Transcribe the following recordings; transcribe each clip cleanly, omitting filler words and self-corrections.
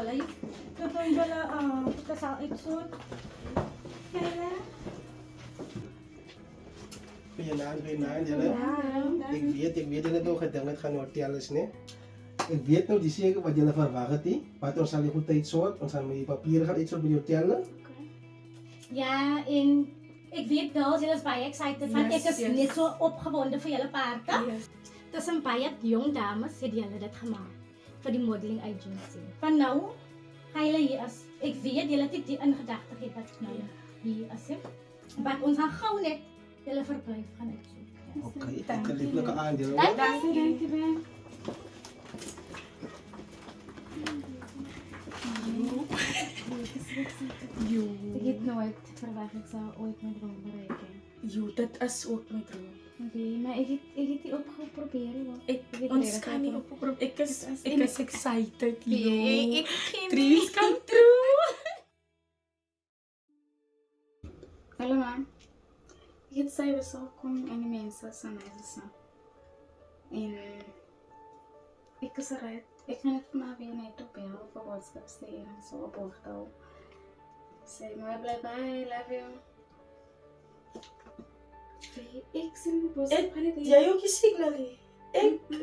balay. Totoo bala, pagkasakit sun. Kaya? Goeienaand, julle. Ik weet dat het ook gedankt gaan hotel is, nee. Ik weet nou die zeker wat jullie verwachten, die. Maar ons zal je goed tijd zorgen, ons zal met je papieren gaan iets op je hotel. Ja, en ik weet wel, jullie is baie excited, want ik is net zo opgewonden voor jullie paarden. Yes. Dus een baie jong dames het jullie dit gemaakt voor die modeling agency. Van nou, ga jullie hier als, ik weet jullie dit die in gedachten heeft dat nou hier als je. Maar ons gaan gauw net jullie verblijf gaan uitzoeken. Oké, ik heb een lieflijke aandeel. Dank Ik heb nooit verwacht ik zou ooit mijn droom bereiken. Dat is ook mijn droom. Oké, maar ik heb die opgeprobeerd hoor. Ons kan niet opproepen. Ik is excited. Ik geen Dreams come true. Hallo man. Ik heb zei we zo kom en die mensen zijn nice. En ik is eruit. Ik ga het maar weer niet op bellen voor WhatsApp sturen en zo op hoogte. Zeg maar bye bye, love you. Ik zie mijn boodschap niet. Jij ook je signalie.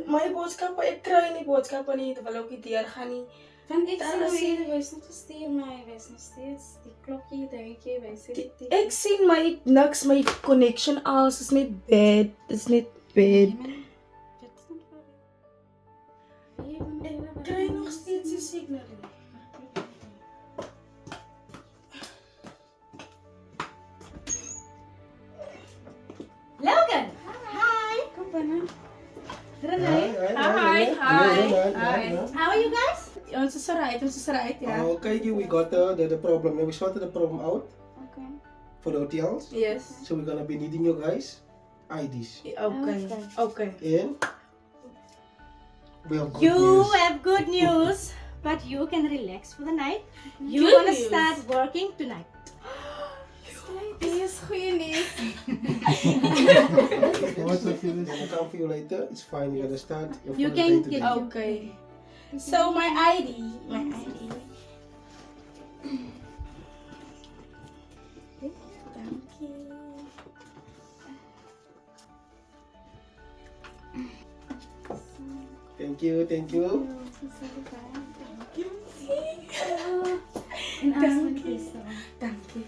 Mijn boodschappen, ik krijg niet boodschappen niet, terwijl ook die deur gaan niet. Van ik Daar zie zie- weer wees niet te sturen, maar hij wees nog steeds die klokje, denk je, wees niet. Ik zie mijn niks, mijn connection, alles is niet bad. Is niet bad. Ik krijg nog steeds je signalie. Logan! Hi! Kom binnen. Renee, how are you guys? Ons is eruit, ja. Okay, we got the problem. We sorted the problem out Oké. for the hotels. Yes. So we're gonna be needing you guys IDs. Okay. And we have good You news. have good news, but you can relax for the night. You're Good gonna news. start working tonight. Dit is goede nieuws. Once we finish, we'll come for you later. It's fine. You're gonna start. Your You first can day get today. Okay. So my ID. Dank je. Thank you, thank you. En alles van Dank de je. beste. Dank je.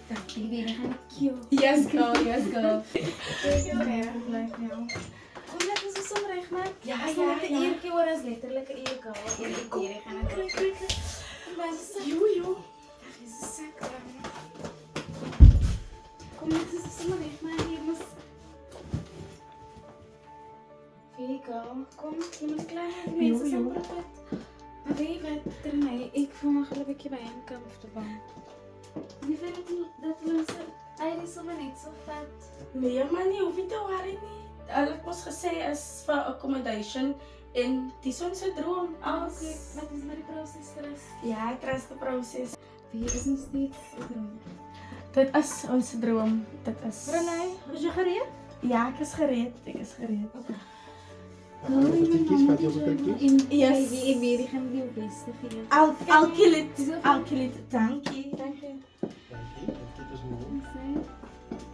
Ik ben een gaan cute. Yes, go. Oké, blijf nou. Omdat het zo somrig maakt. Ja, Als ja, het een ja. eerkeer wordt, is letterlijk een eerkeer. En ik hier gaan het ook. Maar het is Joe. Ach, is een zak dan. Kom, het is zo somrig, maar hier moet... Vico, kom, je moet klaar hebben. Mensen zijn perfect. Maar weet je wat, Renee, ik voel me geloof ik bij een comfortable. Die vind ik dat mensen eigenlijk maar niet zo vet. Nee, maar niet hoef je te worry niet. Al het was gezegd is voor accommodation en het is onze droom. Als... Oké, wat is maar die proces stress? Ja, trust the process. Wie is nog steeds droom? Dat is onze droom. Dat is... Renee, is je gereed? Ja, ik is gereed. Tikkies, gaat je op de tikkies? Yes. Ik weet, ik ga die ook beste vinden. I'll kill it. Dank je. Dank je. Thank you, dus nu.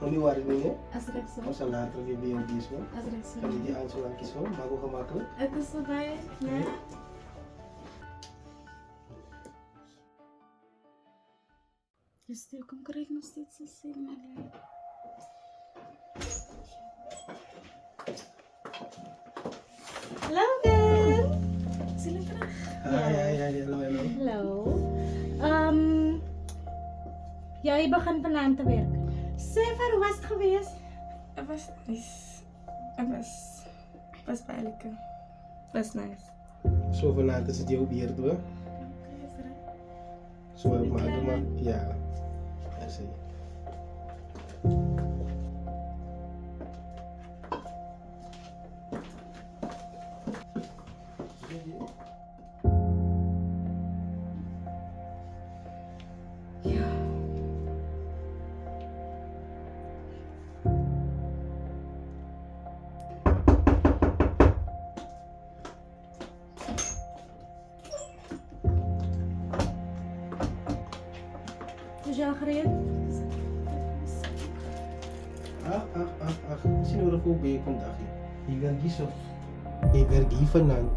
Maar nu waren we niet, hè? Als ik zo. We zijn later weer bij ons, hoor. Als ik zo. Kan je die aansluitjes zo, maar ook gemakkelijk. Het is voorbij. Ja. Dus stil, kom krijg ik nog steeds een zin, maar... Logan! Zullen we terug? Ja, hallo. Hallo. Jij begint vanavond te werken. Zeg maar, hoe was het geweest? Het was nice. Het was pijnlijk. Het was nice. Zo vanavond is het jouw bier, hoor. Zo, maar, ja. Ja, zie je. gereed? Ach, sinura po ba yung vandaag? Higan giso. Evergi vanand.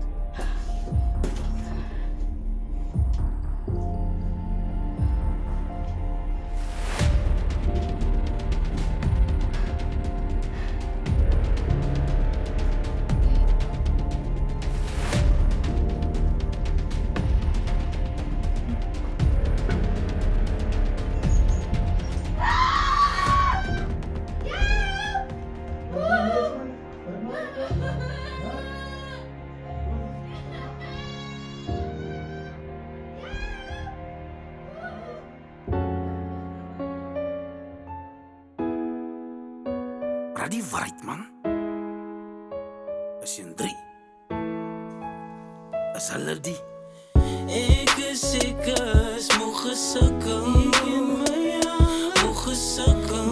Ready right man. As in 3. As alerdy. Ik is mogen sukken. Mogen sukken.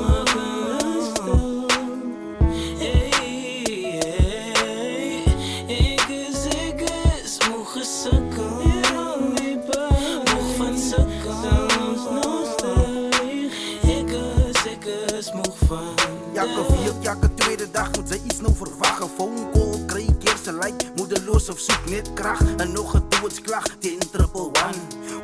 Ik is mogen sukken. Moeg van sukken. Ik is moeg van. Elke week, elke tweede dag moet ze iets nou verwachten. Phone call, krijg eerste like, moedeloos of zoek net kracht. En nog een doodsklag, 10 111.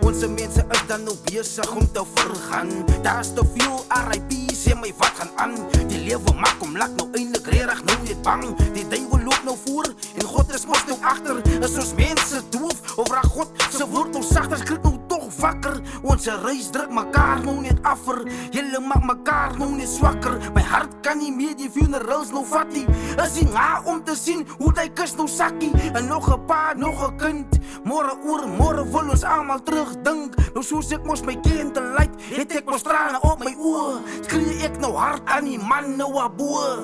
Onze mensen is dan nou bezig om te vergaan. Daar is te veel RIP's en my wat gaan aan. Die leven maak om lak nou eindelijk rerig nou net bang. Die duivel loopt nou voor en God is mos nou achter. Is ons mensen doof of raak God ze word nou zachter, skrik nou toch wakker. Onze reis druk mekaar nou net affer. Julle maak mekaar nou net zwakker. My hart kan nie meer die funerals nou vat nie. Is die na om te sien hoe die kus nou sakkie. En nog een pa, nog een kind. Morgen oor, morgen wil ons allemaal terugdink. Nou soos ek mos my kind te luid, het ek mos trane op my oor. Skree ek nou hard aan die man nou aboe.